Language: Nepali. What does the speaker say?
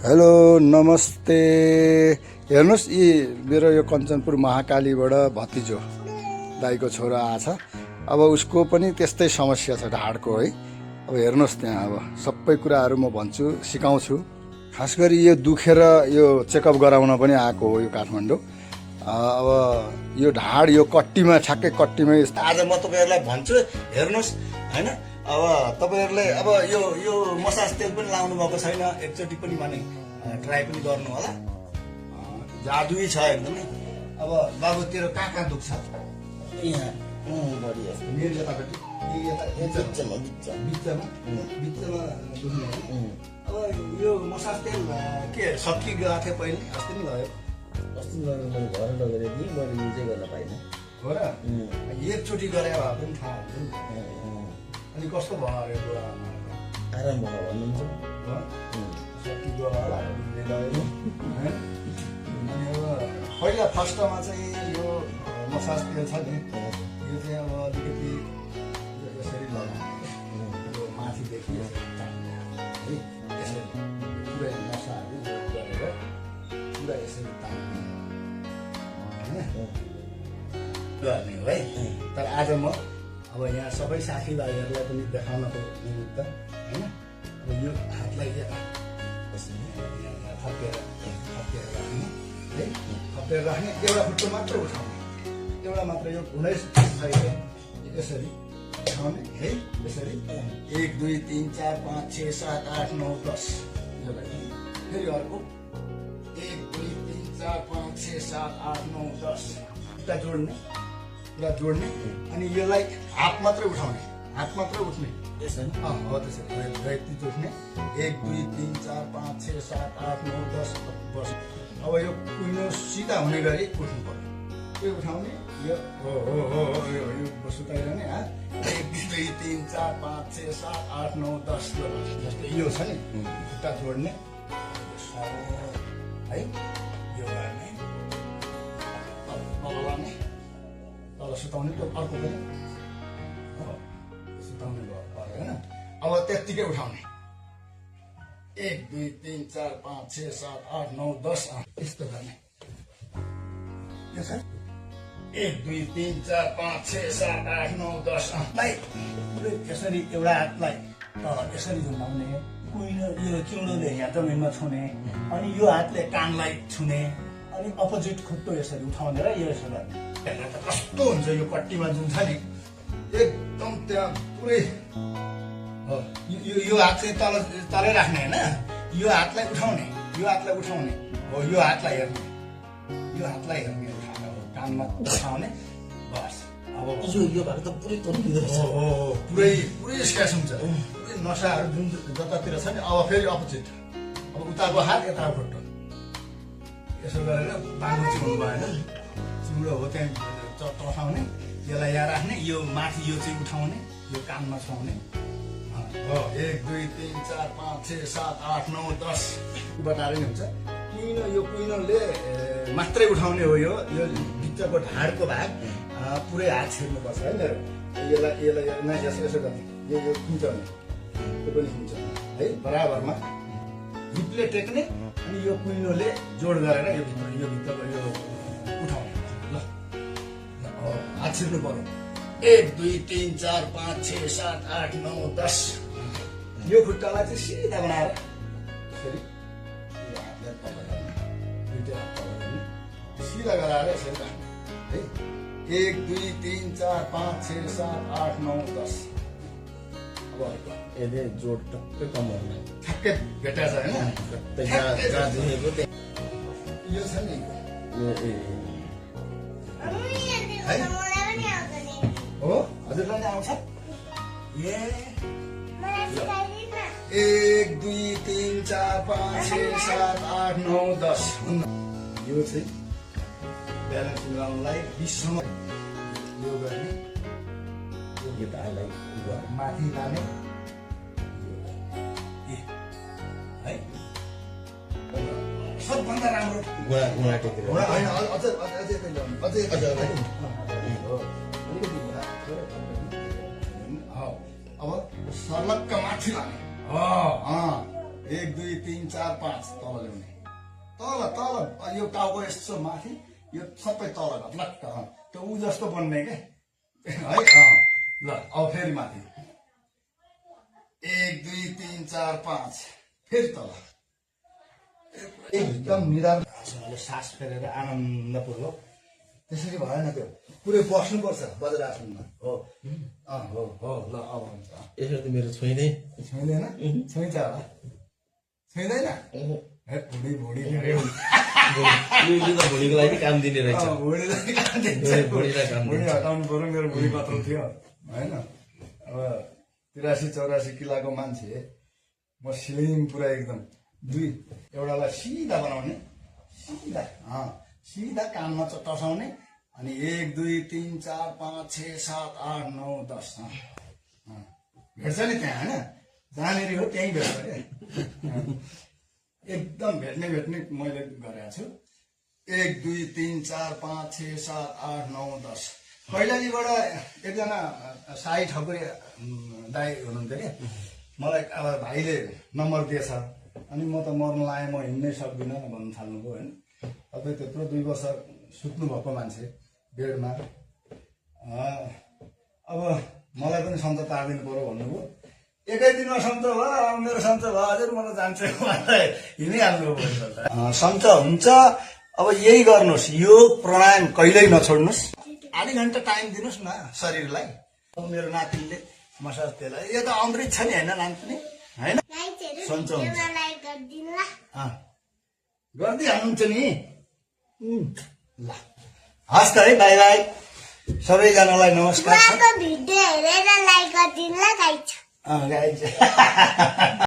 हेलो नमस्ते। हेर्नुहोस् यी मेरो यो कञ्चनपुर महाकालीबाट भतिजो दाइको छोरा आछ। अब उसको पनि त्यस्तै समस्या छ ढाडको है। अब हेर्नुहोस् त्यहाँ अब सबै कुराहरू म भन्छु सिकाउँछु। खास गरी यो दुखेर यो चेकअप गराउन पनि आएको हो यो काठमाडौँ। अब यो ढाड यो कट्टीमा ठ्याक्कै कट्टीमै आज म तपाईँहरूलाई भन्छु हेर्नुहोस् हैन। अब तपाईँहरूले अब यो मसाज तेल पनि लाउनु भएको छैन, एकचोटि पनि भने ट्राई पनि गर्नु होला। जादुई छ एकदमै। अब बाबु तेरो कहाँ दुख्छ? यहाँ बढिया मेरो यतापट्टि बिचमा दुख्ने। अब यो मसाज तेल के सकिगएको थियो पहिले? अस्ति नि भयो। अस्ति मैले घर लगेर दिएँ, मैले युजै गर्न पाइनँ। हो र? एकचोटि गरे भए पनि थाहा हुन्छ नि। अनि कस्तो भयो अरे बुढा आराम भयो भन्नुहुन्छ। सकिगयो होला अनि अब पहिला फर्स्टमा चाहिँ यो मसाज तेल छ नि, यो चाहिँ अब अलिकति यसरी लगाउने, यो माथिदेखि है यसरी पुरै नसाहरू गरेर पुरा यसरी तान्ने होइन गर्ने हो है। तर आज म अब यहाँ सबै साथीभाइहरूलाई पनि देखाउनको निमित्त होइन, अब यो हातलाई थपेर राख्ने है, थपेर राख्ने। एउटा खुट्टो मात्र उठाउने, एउटा मात्र यो हुनै छैन। यसरी उठाउने है, यसरी 1 2 3 4 5 6 7 8 9 10। फेरि अर्को 1 2 3 4 5 6 7 8 9 10 खुट्टा जोड्ने, पुरा जोड्ने। अनि यसलाई हात मात्रै उठाउने, हात मात्रै उठ्ने त्यसरी हो त्यसरी व्यक्ति उठ्ने। 1 2 3 4 5 6 7 8 9 10 बस। अब यो कुइनो सिधा हुने गरी उठ्नु पर्यो। यो उठाउने, यो हो यो सुताइरहने। 1 2 3 4 5 6 7 8 9 10 जस्तो यो छ नि, खुट्टा जोड्ने है, यो गर्ने तल लाने, तल सुताउने। त्यो अर्को पनि सुताउने भयो होइन। अब त्यत्तिकै उठाउने 1 2 3 4 5 6 7 8 9 10 यस्तो गर्ने। यो छ 1 2 3 4 5 6 7 8 9 10 लाई पुरै यसरी एउटा हातलाई यसरी झुन्डाउने, कुइनो यो चिउँडोले यहाँ जमिनमा छुने, अनि यो हातले कानलाई छुने, अनि अपोजिट खुट्टो यसरी उठाउने र यो यसो गर्ने। कस्तो हुन्छ यो कट्टीमा जुन छ नि, एकदम त्यहाँ पुरै यो हात चाहिँ तलै राख्ने होइन, यो हातलाई उठाउने, यो हातलाई उठाउने हो, यो हातलाई हेर्ने, यो हातलाई हेर्ने उठाएर हो, कानमा उठाउने बस। अब यो भएको त पुरै तन्किँदो रहेछ। पुरै स्क्यास हुन्छ, पुरै नसाहरू जुन जतातिर छ नि। अब फेरि अपोजिट, अब उताको हात यताको खुट्टो यसो गरेर बाङ्गो चिउनु भएन, चिउडो हो त्यहाँ चटाउने, यसलाई यहाँ राख्ने, यो माथि यो चाहिँ उठाउने, यो कानमा छाउने हो। 1 2 3 4 5 6 7 8 9 10 बताएर नि हुन्छ। कुइनो, यो कुइनोले मात्रै उठाउने हो। यो भित्रको ढाडको भाग पुरै हात छिर्नुपर्छ है मेरो। यसलाई यसो गर्ने, यो खुम्चाउने, त्यो पनि खुम्चाउने है बराबरमा। हिपले टेक्ने, अनि यो कुइनोले जोड गरेर यो भित्रको यो उठाउने ल। हात छिर्नु पर्यो। 1 2 3 4 5 6 7 8 9 10। यो खुट्टालाई चाहिँ सिधा बनाएर फेरि यो हातलाई तल गर्ने, दुईटै हात तल गर्ने, सिधा गराएर यसरी राख्ने है। 1 2 3 4 5 6 7 8 9 10। अब अर्को यसले जोड टक्कै कम हुने, ठ्याक्कै भेटा छ होइन। यो छ नि हो, हजुरलाई नै आउँछ। 1 2 3 4 5 6 7 8 9 10। यो चाहिँ ब्यालेन्स मिलाउनलाई 20 सम्म यो गर्ने, यो ढाडलाई माथि लाने है। सबभन्दा राम्रो गुणा टेकेर होइन, अझै ल्याउनु, अझै अब सर्लक्क माथि लाने। 1 2 3 4 5 तल ल्याउने तल तल यो टाउको यस्तो माथि यो सबै तल घट्लक्क त्यो ऊ जस्तो बन्ने के है ल अब फेरि माथि 1 2 3 4 5 फेरि तल एकदम निधारसँगले सास फेरेर आनन्दपूर्वक त्यसरी भएन त्यो पुरै बस्नुपर्छ वज्रासनमा हो हो ल अब हुन्छ यसरी त मेरो छोइँदै छुइँदैन छुइन्छ होला छुइँदैन हे भुँडी भुँडी यो त भुँडीको लागि काम दिने रहेछ भुँडीलाई काम दिन्छ भुँडीलाई काम भुँडी हटाउनु पर्यो मेरो भुँडी कत्रो थियो होइन अब 83-84 किलोको मान्छे म स्लिम पुरा एकदम एउटालाई सिधा बनाउने सिधा कानमा टसाउने अनि 1 2 3 4 5 6 7 8 9 10 भेट्छ नि त्यहाँ होइन जहाँनिर हो त्यहीँ भेट्छ क्या एकदम भेट्ने मैले गरेको छु 1 2 3 4 5 6 7 8 9 10 कैलालीबाट एकजना साई ठकुरी दाई हुनुहुन्थ्यो क्या मलाई अब भाइले नम्बर दिएछ अनि म त मर्न लाएँ म हिँड्नै सक्दिनँ भन्नु थाल्नुभयो होइन तपाईँ त्यत्रो 2 वर्ष सुत्नु भएको मान्छे बेडमा अब मलाई पनि सन्च तारिदिनु पर्यो भन्नुभयो एकै दिनमा सन्च भयो मेरो सन्च भयो हजुर म त जान्छु हिँडिहाल्नु सन्च हुन्छ अब यही गर्नुहोस् यो प्राणायाम कहिल्यै नछोड्नुहोस् आधी घन्टा टाइम दिनुहोस् न शरीरलाई मेरो नातिले मसाज त्यसलाई यो त अमृत छ नि होइन नाति होइन सन्च हुन्छ गरिदिइहाल्नुहुन्छ नि ल हस् त है बाई बाई सबैजनालाई नमस्कार भिडियो हेरेर लाइक गरिदिनु ल गाइस गाइज